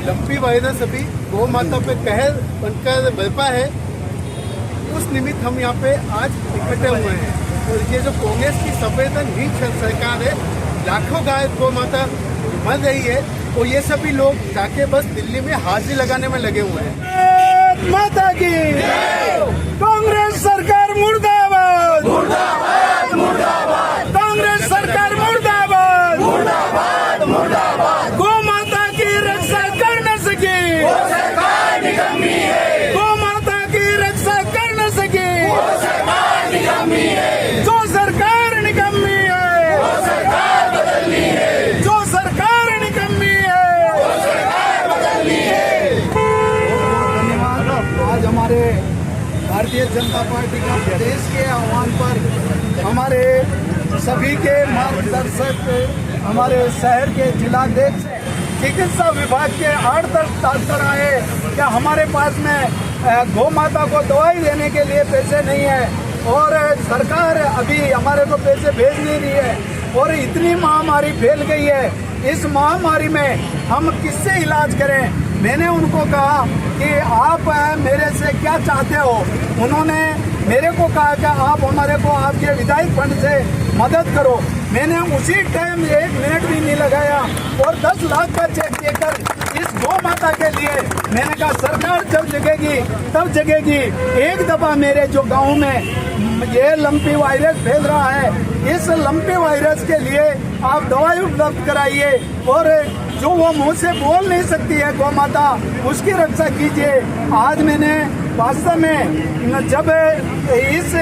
Lumpy virus अभी गौ माता पे कहर बनकर बरपा है, उस निमित्त हम यहाँ पे आज इकट्ठे हुए हैं। और ये जो कांग्रेस की संवेदनहीन सरकार है, लाखों गाय गौ माता मर रही है और ये सभी लोग जाके बस दिल्ली में हाजिरी लगाने में लगे हुए हैं। माता की कांग्रेस सरकार मुर्दाबाद, मुर्दाबाद मुर्दाबाद, कांग्रेस सरकार मुर्दाबाद, मुर्दाबाद मुर्दाबाद। गौ माता की रक्षा कर न सकी, वो सरकार निकम्मी है, गौ माता की रक्षा कर न सकी, वो सरकार निकम्मी है, जो सरकार निकम्मी है, वो सरकार बदलनी है, जो सरकार निकम्मी है, वो सरकार बदलनी है। धन्यवाद। आज हमारे भारतीय जनता पार्टी का प्रदेश के आह्वान पर हमारे सभी के मार्गदर्शक, हमारे शहर के जिलाध्यक्ष, चिकित्सा विभाग के 8-10 डॉक्टर आए क्या हमारे पास में गौ माता को दवाई देने के लिए पैसे नहीं है और सरकार अभी हमारे को पैसे भेज नहीं रही है और इतनी महामारी फैल गई है। इस महामारी में हम किससे इलाज करें? मैंने उनको कहा कि आप मेरे से क्या चाहते हो? उन्होंने मेरे को कहा कि आप हमारे को आपके विधायक फंड से मदद करो। मैंने उसी टाइम 1 मिनट भी नहीं लगाया और 10 लाख का चेक देकर इस गौ माता के लिए मैंने कहा सरकार जब जगेगी तब जगेगी। एक दफा मेरे जो गांव में ये लंपी वायरस फैल रहा है, इस लंपी वायरस के लिए आप दवाई उपलब्ध कराइए और जो वो मुंह से बोल नहीं सकती है गौ माता, उसकी रक्षा कीजिए। आज मैंने वास्तव में जब इस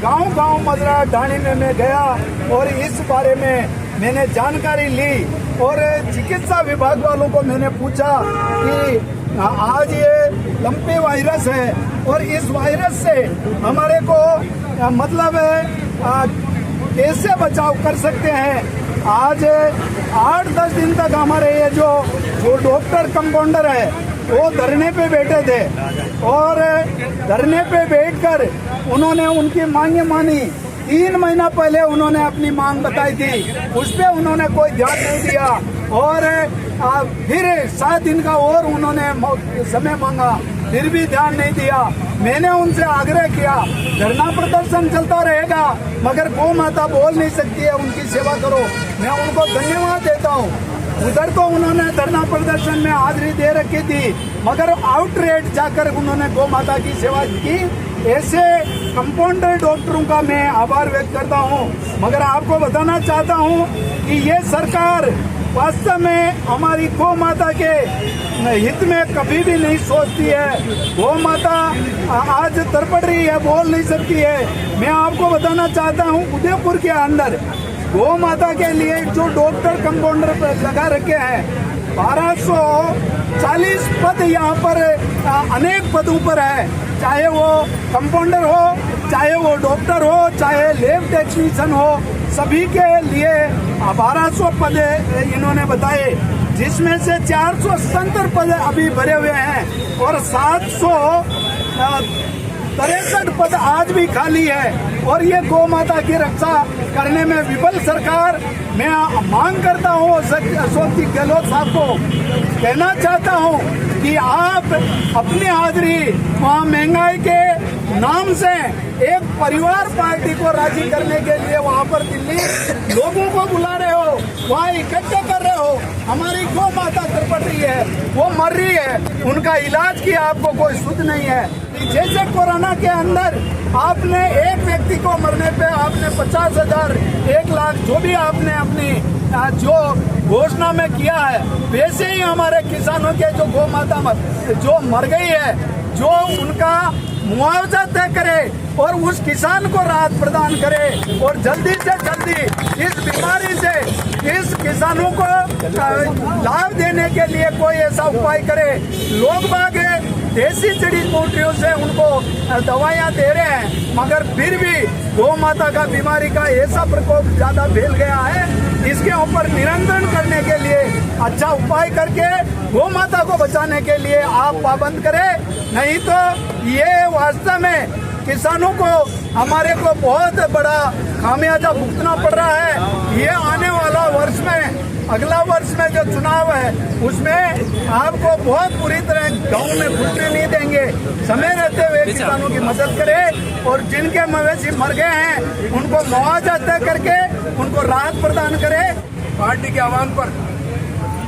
गांव मजरा ढाणी में मैं गया और इस बारे में मैंने जानकारी ली और चिकित्सा विभाग वालों को मैंने पूछा कि आज ये लंपी वायरस है और इस वायरस से हमारे को मतलब कैसे बचाव कर सकते हैं। आज 8-10 दिन तक हमारे ये जो डॉक्टर कंपाउंडर है वो धरने पे बैठे थे और धरने पे बैठकर उन्होंने उनकी मांगे मानी। 3 महीना पहले उन्होंने अपनी मांग बताई थी, उस पर उन्होंने कोई ध्यान नहीं दिया और फिर 7 दिन का और उन्होंने समय मांगा, फिर भी ध्यान नहीं दिया। मैंने उनसे आग्रह किया धरना प्रदर्शन चलता रहेगा मगर गौ माता बोल नहीं सकती है, उनकी सेवा करो। मैं उनको धन्यवाद देता हूँ। उधर तो उन्होंने धरना प्रदर्शन में हाजिरी दे रखी थी मगर आउटरेट जाकर उन्होंने गौ माता की सेवा की। ऐसे कंपाउंडर डॉक्टरों का मैं आभार व्यक्त करता हूं। मगर आपको बताना चाहता हूं कि ये सरकार वास्तव में हमारी गौ माता के हित में कभी भी नहीं सोचती है। गौ माता आज तड़पड़ रही है, बोल नहीं सकती है। मैं आपको बताना चाहता हूं उदयपुर के अंदर गौ माता के लिए जो डॉक्टर कंपाउंडर लगा रखे हैं 1240 पद यहाँ पर अनेक पदों पर है, चाहे वो कंपाउंडर हो, चाहे वो डॉक्टर हो, चाहे लैब टेक्नीशियन हो, सभी के लिए 1200 पद इन्होंने बताए, जिसमें से 470 पद अभी भरे हुए हैं और 763 पद आज भी खाली है। और ये गौ माता की रक्षा करने में विफल सरकार, मैं मांग करता हूँ अशोक जी गहलोत साहब को कहना चाहता हूँ कि आप अपनी हाजिरी वहाँ महंगाई के नाम से एक परिवार पार्टी को राजी करने के लिए वहाँ पर दिल्ली लोगों को बुला रहे हो, वहाँ इकट्ठे कर रहे हो। हमारी गौ माता तड़पड़ रही है, वो मर रही है, उनका इलाज की आपको कोई सुध नहीं है। जैसे कोरोना के अंदर आपने एक व्यक्ति को मरने पे आपने 50,000, 1 लाख जो भी आपने अपनी जो घोषणा में किया है, वैसे ही हमारे किसानों के जो गौ माता जो मर गई है, जो उनका मुआवजा तय करे और उस किसान को राहत प्रदान करे और जल्दी से जल्दी इस बीमारी से इस किसानों को लाभ देने के लिए कोई ऐसा उपाय करे। लोग बाग देसी जड़ी बूटियों से उनको दवाइयाँ दे रहे हैं मगर फिर भी गौ माता का बीमारी का ऐसा प्रकोप ज्यादा फैल गया है, इसके ऊपर नियंत्रण करने के लिए अच्छा उपाय करके गौ माता को बचाने के लिए आप पाबंद करें, नहीं तो ये वास्तव में किसानों को हमारे को बहुत बड़ा खामियाजा भुगतना पड़ रहा है। ये आने वाला वर्ष में, अगला वर्ष में जो चुनाव है उसमें आपको बहुत बुरी तरह गांव में घुसने नहीं देंगे। समय रहते हुए किसानों की मदद करें और जिनके मवेशी मर गए हैं उनको मुआवजा तय करके उनको राहत प्रदान करें। पार्टी के आह्वान पर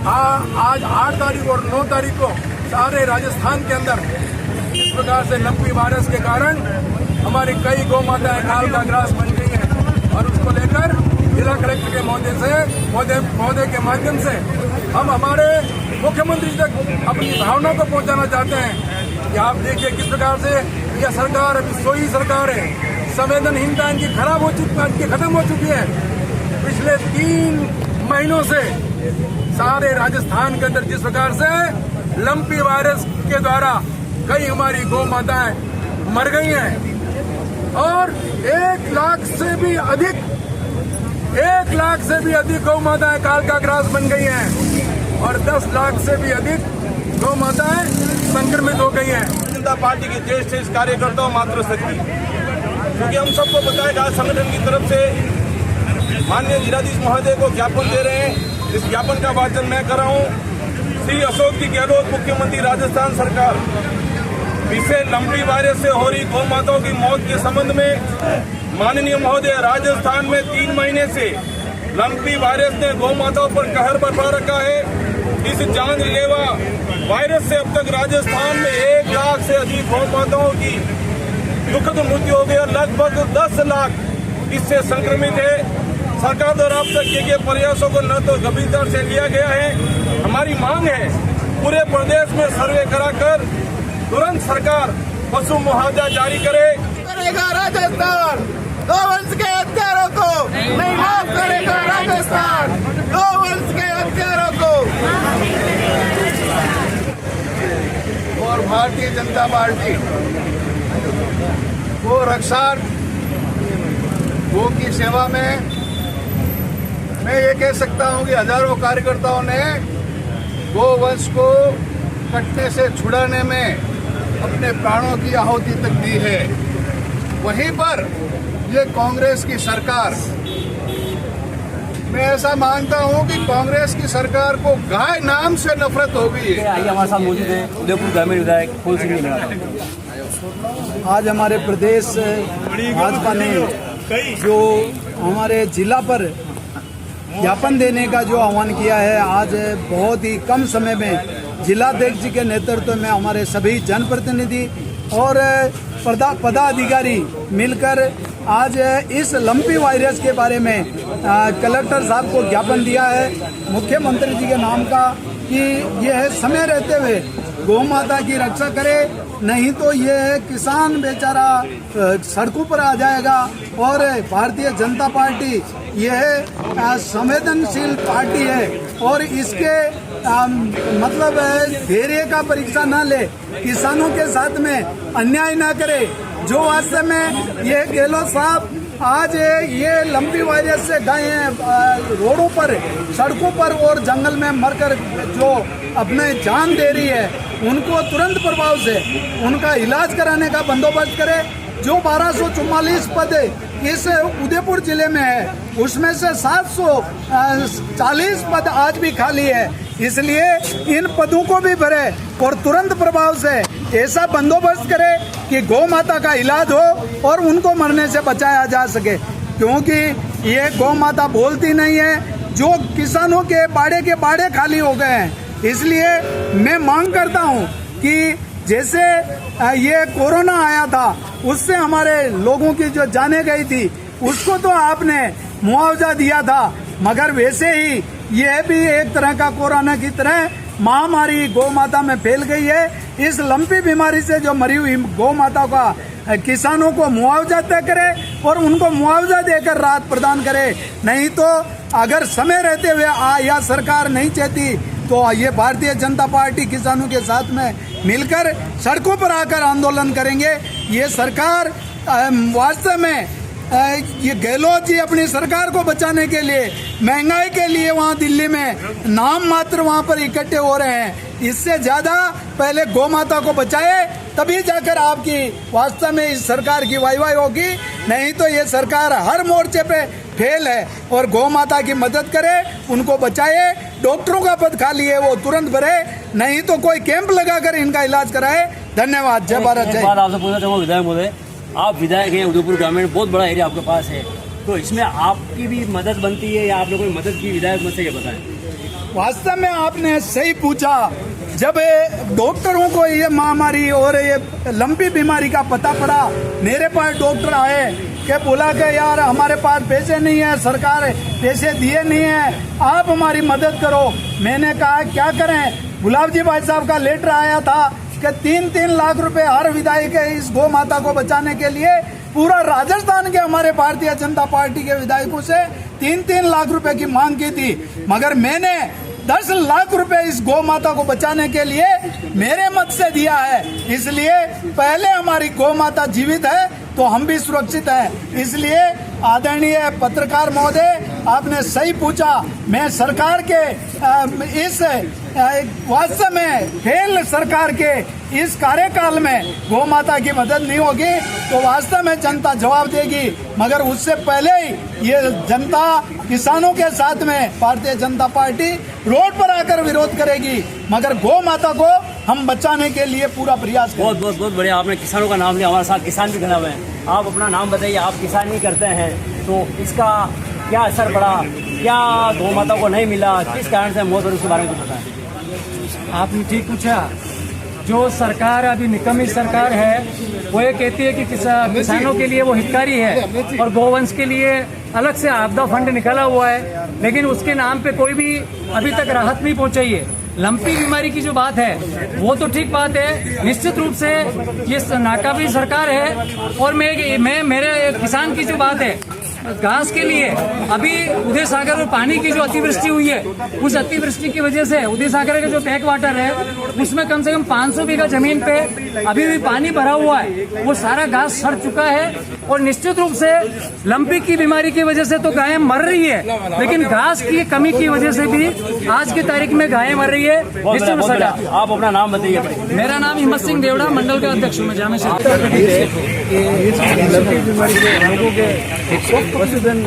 आज 8 तारीख और 9 तारीख को सारे राजस्थान के अंदर इस प्रकार से लंपी वायरस के कारण हमारी कई गौ माताएं काल का ग्रास बन गई हैं और उसको लेकर जिला कलेक्टर के महोदय के माध्यम से हम हमारे मुख्यमंत्री तक अपनी भावना को पहुंचाना चाहते हैं कि आप देखिए किस प्रकार से यह सरकार अभी सोई सरकार है। संवेदनहीनता इनकी खत्म हो चुकी है। पिछले 3 महीनों से सारे राजस्थान के अंदर जिस प्रकार से लंपी वायरस के द्वारा कई हमारी गौ माताएं मर गई हैं और 1 लाख से भी अधिक गौ माताएं काल का ग्रास बन गई हैं और 10 लाख से भी अधिक गौ माताएं संक्रमित हो गई हैं। जनता पार्टी के ज्येष्ठ कार्यकर्ताओं मातृशक्ति, क्योंकि हम सबको बताया आज संगठन की तरफ से माननीय जिलाधीश महोदय को ज्ञापन दे रहे हैं। इस ज्ञापन का वाचन मैं कर रहा हूँ। श्री अशोक जी गहलोत, मुख्यमंत्री राजस्थान सरकार, विषय लंपी वायरस से हो रही गौ माताओं की मौत के संबंध में माननीय महोदय, राजस्थान में 3 महीने से लंपी वायरस ने गौ माताओं पर कहर बरपा रखा है। इस जानलेवा वायरस से अब तक राजस्थान में 1 लाख से अधिक गौ माताओं की दुखद मृत्यु हो गई और लगभग 10 लाख इससे संक्रमित है। सरकार द्वारा अब तक किए गए प्रयासों को न तो गंभीरता से लिया गया है। हमारी मांग है पूरे प्रदेश में सर्वे कराकर तुरंत सरकार पशु मुआवजा जारी करेगा। राजस्थान गौवंश के हत्यारों को नहीं माफ करेगा। राजस्थान गौवंश के हत्यारों को। और भारतीय जनता पार्टी गो रक्षार्थ, गो की सेवा में मैं ये कह सकता हूं कि हजारों कार्यकर्ताओं ने गोवंश को कटने से छुड़ाने में अपने प्राणों की आहुति तक दी है। वहीं पर ये कांग्रेस की सरकार, मैं ऐसा मानता हूं कि कांग्रेस की सरकार को गाय नाम से नफरत हो गई है। आइए हमारे साथ मौजूद है उदयपुर ग्रामीण विधायक फूल सिंह मीणा। आज हमारे प्रदेश भाजपा ने जो हमारे जिला पर ज्ञापन देने का जो आह्वान किया है, आज बहुत ही कम समय में जिलाध्यक्ष जी के नेतृत्व में हमारे सभी जनप्रतिनिधि और पदाधिकारी मिलकर आज इस लंपी वायरस के बारे में कलेक्टर साहब को ज्ञापन दिया है मुख्यमंत्री जी के नाम का कि यह समय रहते हुए गौ माता की रक्षा करे, नहीं तो ये किसान बेचारा सड़कों पर आ जाएगा। और भारतीय जनता पार्टी यह संवेदनशील पार्टी है और इसके मतलब धैर्य का परीक्षा न ले, किसानों के साथ में अन्याय न करे। जो वास्तव में ये गहलोत साहब आज ये लंपी वायरस से गायें रोडों पर, सड़कों पर और जंगल में मरकर जो अपने जान दे रही है, उनको तुरंत प्रभाव से उनका इलाज कराने का बंदोबस्त करे। जो 1244 पद इस उदयपुर जिले में है, उसमें से 740 पद आज भी खाली है, इसलिए इन पदों को भी भरे और तुरंत प्रभाव से ऐसा बंदोबस्त करे कि गौ माता का इलाज हो और उनको मरने से बचाया जा सके। क्योंकि ये गौ माता बोलती नहीं है, जो किसानों के बाड़े खाली हो गए हैं। इसलिए मैं मांग करता हूं कि जैसे ये कोरोना आया था, उससे हमारे लोगों की जो जाने गई थी, उसको तो आपने मुआवजा दिया था, मगर वैसे ही यह भी एक तरह का कोरोना की तरह महामारी गौ माता में फैल गई है। इस लंपी बीमारी से जो मरी हुई गौ माता का किसानों को मुआवजा तय करे और उनको मुआवजा देकर राहत प्रदान करे। नहीं तो अगर समय रहते हुए या सरकार नहीं चाहती तो ये भारतीय जनता पार्टी किसानों के साथ में मिलकर सड़कों पर आकर आंदोलन करेंगे। ये सरकार वास्तव में ये गहलोत जी अपनी सरकार को बचाने के लिए, महंगाई के लिए वहाँ दिल्ली में नाम मात्र वहाँ पर इकट्ठे हो रहे हैं। इससे ज्यादा पहले गौ माता को बचाए, तभी जाकर आपकी वास्तव में इस सरकार की वाहवाही होगी। नहीं तो ये सरकार हर मोर्चे पे फेल है और गौ माता की मदद करे, उनको बचाए। डॉक्टरों का पद खाली है वो तुरंत भरे, नहीं तो कोई कैंप लगाकर इनका इलाज कराए। धन्यवाद। जय भारत। जय। बात आपसे पूछना चाहूँगा विधायक महोदय, आप विधायक हैं, उदयपुर ग्रामीण बहुत बड़ा एरिया आपके पास है, तो इसमें आपकी भी मदद बनती है या आपने कोई मदद की विधायक मुझसे ये बताएं। वास्तव में आपने सही पूछा। जब डॉक्टरों को ये महामारी और ये लंबी बीमारी का पता पड़ा, मेरे पास डॉक्टर आए कि बोला कि यार हमारे पास पैसे नहीं है, सरकार पैसे दिए नहीं है, आप हमारी मदद करो। मैंने कहा क्या करें। गुलाब जी भाई साहब का लेटर आया था कि 3-3 लाख रुपए हर विधायक इस गौ माता को बचाने के लिए। पूरा राजस्थान के हमारे भारतीय जनता पार्टी के विधायकों से 3-3 लाख रुपए की मांग की थी, मगर मैंने 10 लाख रुपए इस गौ माता को बचाने के लिए मेरे मत से दिया है। इसलिए पहले हमारी गौ माता जीवित है तो हम भी सुरक्षित हैं। इसलिए आदरणीय पत्रकार महोदय, आपने सही पूछा। मैं सरकार के इस वास्तव में फेल सरकार के इस कार्यकाल में गौ माता की मदद नहीं होगी तो वास्तव में जनता जवाब देगी, मगर उससे पहले ही ये जनता किसानों के साथ में भारतीय जनता पार्टी रोड पर आकर विरोध करेगी, मगर गौ माता को हम बचाने के लिए पूरा प्रयास करेंगे। बहुत बहुत बहुत बढ़िया, आपने किसानों का नाम लिया, हमारे साथ किसान भी खड़ा हुए हैं। आप अपना नाम बताइए, आप किसानी करते हैं तो इसका क्या असर पड़ा, क्या गौ माता को नहीं मिला, किस कारण से मौत हुई, उसके बारे में कुछ बताएं। आपने ठीक पूछा। जो सरकार अभी निकम्मी सरकार है वो ये कहती है कि किसानों के लिए वो हितकारी है और गौवंश के लिए अलग से आपदा फंड निकाला हुआ है, लेकिन उसके नाम पे कोई भी अभी तक राहत नहीं पहुंचाई है। लंपी बीमारी की जो बात है वो तो ठीक बात है, निश्चित रूप से ये नाकाबिल सरकार है। और मैं मेरे किसान की जो बात है, घास के लिए अभी उदय सागर में पानी की जो अतिवृष्टि हुई है, उस अतिवृष्टि की वजह से उदय सागर का जो बैक वाटर है उसमें कम से कम 500 बीघा जमीन पे अभी भी पानी भरा हुआ है, वो सारा घास सड़ चुका है। और निश्चित रूप से लंपी की बीमारी की वजह से तो गायें मर रही है, लेकिन घास की कमी की वजह से भी आज की तारीख में गायें मर रही है। आप अपना नाम बताइए। मेरा नाम हिम्मत सिंह देवड़ा, मंडल का अध्यक्ष हूँ मैं जामे से। लंपी बीमारी के लोगों के पशुधन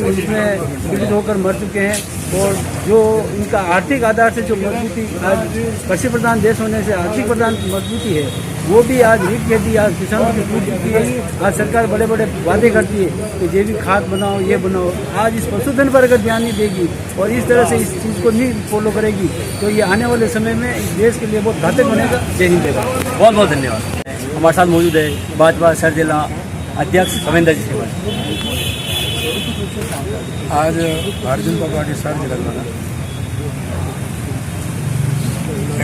इसमें पीड़ित होकर मर चुके हैं और जो इनका आर्थिक आधार से जो मजबूती, आज कृषि प्रधान देश होने से आर्थिक प्रधान मजबूती है वो भी आज हीट खेती आज किसानों की टूट चुकी है। आज सरकार बड़े बड़े वादे करती है कि जैविक खाद बनाओ, ये बनाओ, आज इस पशुधन पर अगर ध्यान नहीं देगी और इस तरह से इस चीज़ को नहीं फॉलो करेगी तो ये आने वाले समय में इस देश के लिए बहुत घातक बनेगा। जय हिंद। बहुत बहुत धन्यवाद। हमारे साथ मौजूद है भाजपा सर जिला अध्यक्ष कविंदर जी से। आज भारतीय जनता पार्टी सर जिला द्वारा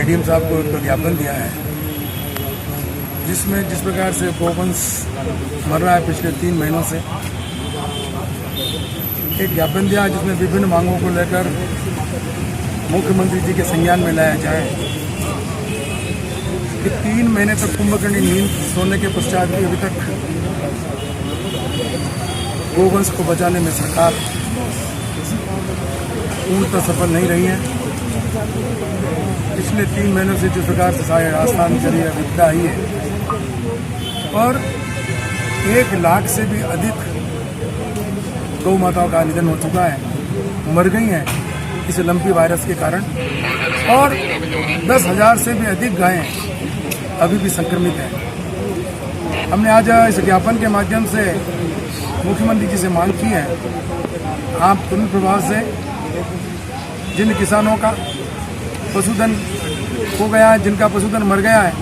एडीएम साहब को एक ज्ञापन दिया है, जिसमें जिस प्रकार से गौवंश मर रहा है पिछले 3 महीनों से, एक ज्ञापन दिया जिसमें विभिन्न मांगों को लेकर मुख्यमंत्री जी के संज्ञान में लाया जाए कि 3 महीने तक कुंभकर्णी नींद सोने के पश्चात भी अभी तक गौवंश को बचाने में सरकार पूर्णतः सफल नहीं रही है। पिछले 3 महीनों से जिस प्रकार से सारे राजस्थान चली है, विपदा आई है और 1 लाख से भी अधिक गौ माताओं का निधन हो चुका है, मर गई हैं इस लंपी वायरस के कारण, और 10,000 से भी अधिक गायें अभी भी संक्रमित हैं। हमने आज इस ज्ञापन के माध्यम से मुख्यमंत्री जी से मांग की है, आप तुरंत प्रभाव से जिन किसानों का पशुधन हो गया है, जिनका पशुधन मर गया है,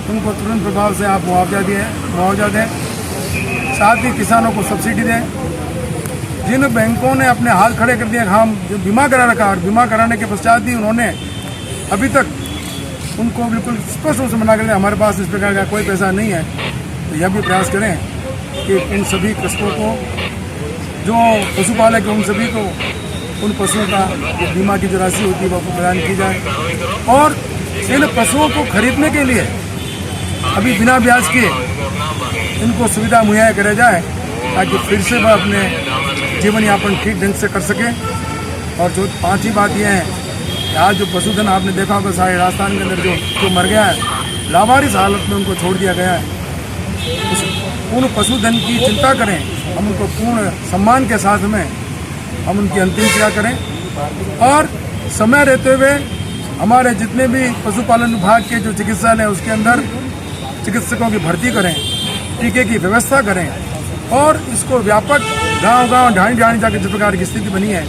उनको तुरंत प्रभाव से आप मुआवजा दें। साथ ही किसानों को सब्सिडी दें। जिन बैंकों ने अपने हाथ खड़े कर दिए, हम जो बीमा करा रखा और बीमा कराने के पश्चात भी उन्होंने अभी तक उनको बिल्कुल स्पष्ट रूप से मना कर दिया हमारे पास इस प्रकार का कोई पैसा नहीं है, तो यह भी प्रयास करें कि उन सभी कृषकों को, जो पशुपालक है, उन सभी को उन पशुओं का जो बीमा की जो राशि होती है वो प्रदान की जाए और इन पशुओं को खरीदने के लिए अभी बिना ब्याज के इनको सुविधा मुहैया कराई जाए ताकि फिर से वह अपने जीवन यापन ठीक ढंग से कर सकें। और जो 5ही बात यह है कि आज जो पशुधन आपने देखा होगा सारे राजस्थान के अंदर जो मर गया है, लावारिस हालत में उनको छोड़ दिया गया है, उन पशुधन की चिंता करें हम उनको पूर्ण सम्मान के साथ में हम उनकी अंतिम क्रिया करें और समय रहते हुए हमारे जितने भी पशुपालन विभाग के जो चिकित्सालय हैं उसके अंदर चिकित्सकों की भर्ती करें, टीके की व्यवस्था करें और इसको व्यापक गांव-गांव ढाणी जाकर जिस प्रकार की स्थिति बनी है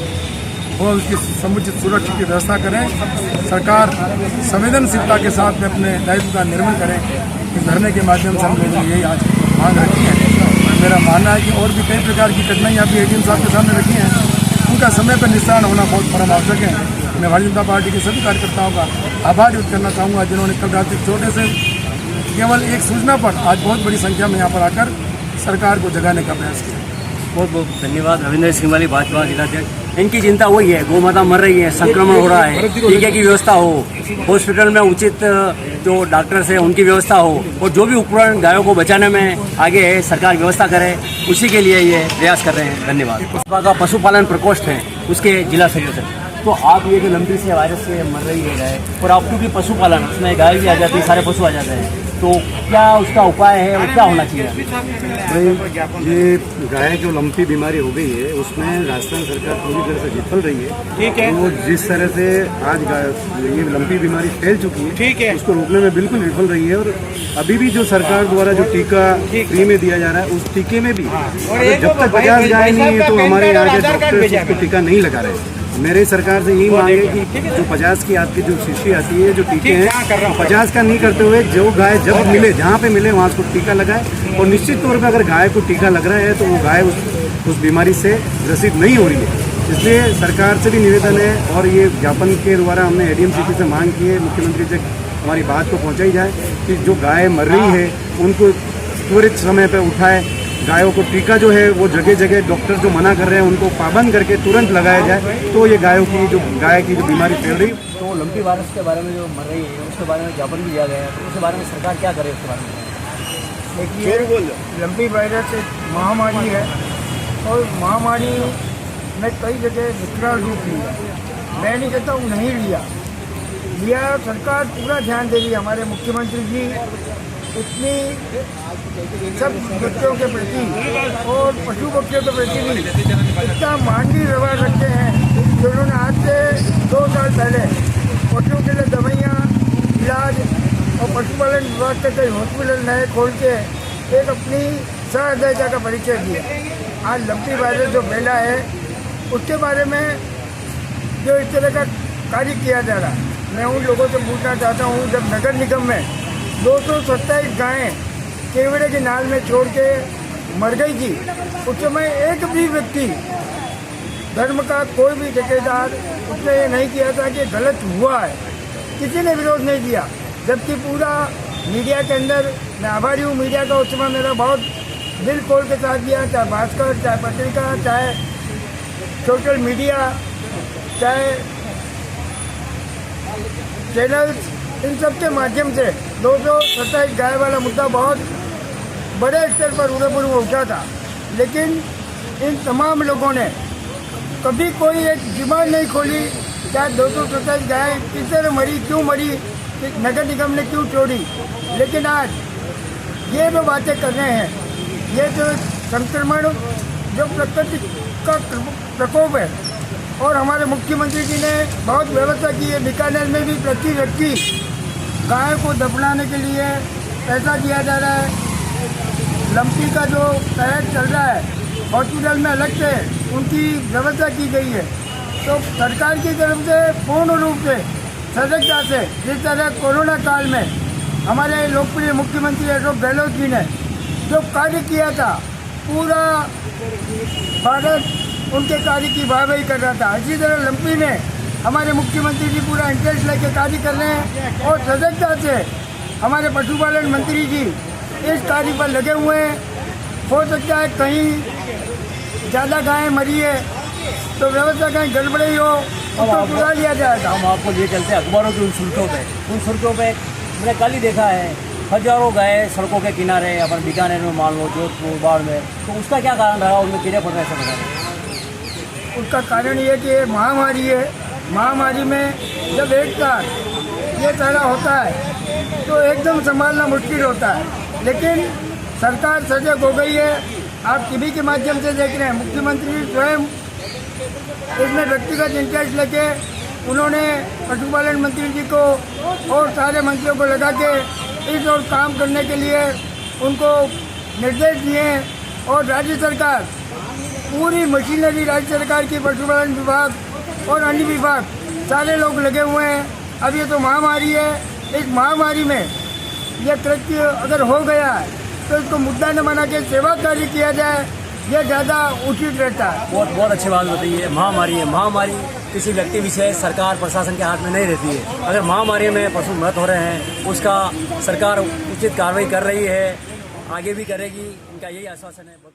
और उसकी समुचित सुरक्षा की व्यवस्था करें। सरकार संवेदनशीलता के साथ में अपने दायित्व का निर्वहन करें। इस धरने के माध्यम से हम लोगों ने यही आज मांग रखी है। मेरा मानना है कि और भी कई प्रकार की कठिनाइयाँ भी एडीएम साहब के सामने रखी हैं, उनका समय पर निस्तारण होना बहुत परम आवश्यक है। मैं भारतीय जनता पार्टी के सभी कार्यकर्ताओं का आभार व्यक्त करना चाहूँगा जिन्होंने कल रात एक छोटे से केवल एक सूचना पर आज बहुत बड़ी संख्या में यहाँ पर आकर सरकार को जगाने का प्रयास किया। बहुत बहुत धन्यवाद। रविंद्र सिंह वाली भाजपा जिलाध्यक्ष, इनकी चिंता वही है, गौ माता मर रही है, संक्रमण हो रहा है, टीके की व्यवस्था हो, हॉस्पिटल में उचित जो डॉक्टर्स है उनकी व्यवस्था हो और जो भी उपकरण गायों को बचाने में आगे है सरकार व्यवस्था करे, उसी के लिए ये प्रयास कर रहे हैं। धन्यवाद। भाजपा का पशुपालन प्रकोष्ठ है उसके जिला संयोजक, तो आप ये जो लंबी से वायरस से मर रही है गाय और आप क्योंकि पशुपालन उसमें गाय भी आ जाती है, सारे पशु आ जाते हैं, तो क्या उसका उपाय है और क्या होना चाहिए? ये गाय जो लंपी बीमारी हो गई है उसमें राजस्थान सरकार पूरी तरह से विफल रही है। ठीक है। वो जिस तरह से आज ये लंपी बीमारी फैल चुकी है, ठीक है, उसको रोकने में बिल्कुल विफल रही है। और अभी भी जो सरकार द्वारा जो टीका फ्री में दिया जा रहा है उस टीके में भी जब तक 50 गाय नहीं है तो हमारे यहाँ के डॉक्टर उसको टीका नहीं लगा रहे। मेरे सरकार से यही मांग है कि जो 50 की आपकी जो शीशी आती है, जो टीके हैं 50 का नहीं करते हुए जो गाय जब मिले, जहाँ पे मिले वहाँ उसको टीका लगाए। और निश्चित तौर पे अगर गाय को टीका लग रहा है तो वो गाय उस बीमारी से ग्रसित नहीं हो रही है। इसलिए सरकार से भी निवेदन है और ये ज्ञापन के द्वारा हमने एडीएम सिटी से मांग की है मुख्यमंत्री तक हमारी बात को पहुँचाई जाए कि जो गाय मर रही है उनको त्वरित समय पर उठाए, गायों को टीका जो है वो जगह जगह डॉक्टर जो मना कर रहे हैं उनको पाबंद करके तुरंत लगाया जाए, तो ये गाय की जो बीमारी फैल रही। तो लंपी वायरस के बारे में जो मर रही है उसके बारे में ज्ञापन भी दिया गया है, तो उसके बारे में सरकार क्या करे उसके बारे में? देखिए, लंपी वायरस एक महामारी है और महामारी में कई जगह विकराल रूप लिया। मैं नहीं कहता हूँ नहीं लिया, सरकार पूरा ध्यान दे रही है। हमारे मुख्यमंत्री जी इतनी सब बच्चों के प्रति और पशु पक्षियों के प्रति भी इतना मानवीय व्यवहार रखते हैं कि उन्होंने आज से 2 साल पहले पशुओं के लिए दवाइयाँ, इलाज और पशुपालन विभाग के कई हॉस्पिटल नए खोल के एक अपनी सहृदयता का परिचय दिया। आज लंपी वायरस जो फैला है उसके बारे में जो इस तरह का कार्य किया जा रहा है, मैं उन लोगों से पूछना चाहता हूँ, जब नगर निगम में 227 गायें केवड़े की नाल में छोड़ के मर गई थी, उस समय एक भी व्यक्ति, धर्म का कोई भी ठेकेदार उसने ये नहीं किया था कि गलत हुआ है, किसी ने विरोध नहीं किया। जबकि पूरा मीडिया के अंदर, मैं आभारी हूँ मीडिया का, उस समय मेरा बहुत दिल खोल के साथ दिया, चाहे भास्कर, चाहे पत्रिका, चाहे सोशल मीडिया, चाहे चैनल्स, इन सब के माध्यम से 227 गाय वाला मुद्दा बहुत बड़े स्तर पर उदयपुर में उठा था। लेकिन इन तमाम लोगों ने कभी कोई एक डिमांड नहीं खोली, क्या 227 गाय किस तरह मरी, क्यों मरी, नगर निगम ने क्यों छोड़ी। लेकिन आज ये जो बातें कर रहे हैं, ये जो संक्रमण, जो प्रकृति का प्रकोप है, और हमारे मुख्यमंत्री जी ने बहुत व्यवस्था की है। बीकानेर में भी प्रति व्यक्ति गाय को दफनाने के लिए पैसा दिया जा रहा है। लंपी का जो पैकेट चल रहा है, हॉस्पिटल में अलग से उनकी व्यवस्था की गई है। तो सरकार की तरफ से पूर्ण रूप से सजगता से, जिस तरह कोरोना काल में हमारे लोकप्रिय मुख्यमंत्री अशोक गहलोत जी ने जो कार्य किया था, पूरा भारत उनके कार्य की वाहवाही कर रहा था, इसी तरह लंपी में हमारे मुख्यमंत्री जी पूरा इंटरेस्ट लेके कार्य कर रहे हैं। और सजगता से हमारे पशुपालन मंत्री जी इस कार्य पर लगे हुए हैं। हो सकता है कहीं ज़्यादा गायें मरी है तो व्यवस्था कहीं गड़बड़ी हो तो बुला लिया जाएगा। हम आपको लिए चलते हैं अखबारों की उन सुर्खियों पे मैंने कल ही देखा है, हजारों गाय सड़कों के किनारे, अपन बीकानेर में मान लो, जोधपुर, बाड़मेर, तो उसका क्या कारण रहा? उनमें कीड़े पड़ रहे हैं, ऐसा बता। उसका कारण ये कि महामारी है। महामारी में जब एक साथ ये तरह होता है तो एकदम संभालना मुश्किल होता है। लेकिन सरकार सजग हो गई है आप टीवी के माध्यम से देख रहे हैं, मुख्यमंत्री स्वयं इसमें व्यक्तिगत इंटरेस्ट लेके उन्होंने पशुपालन मंत्री जी को और सारे मंत्रियों को लगा के इस और काम करने के लिए उनको निर्देश दिए और राज्य सरकार पूरी मशीनरी राज्य सरकार की पशुपालन विभाग और अन्य विभाग सारे लोग लगे हुए हैं। अब ये तो महामारी है, इस महामारी में यह कृत्य अगर हो गया है तो इसको मुद्दा न बना के सेवा कार्य किया जाए, यह ज़्यादा उचित रहता है। बहुत अच्छी बात बताई है। महामारी है, महामारी किसी व्यक्ति विशेष सरकार प्रशासन के हाथ में नहीं रहती है। अगर महामारी में पशु मृत हो रहे हैं उसका सरकार उचित कार्रवाई कर रही है, आगे भी करेगी, इनका यही आश्वासन है। बहुत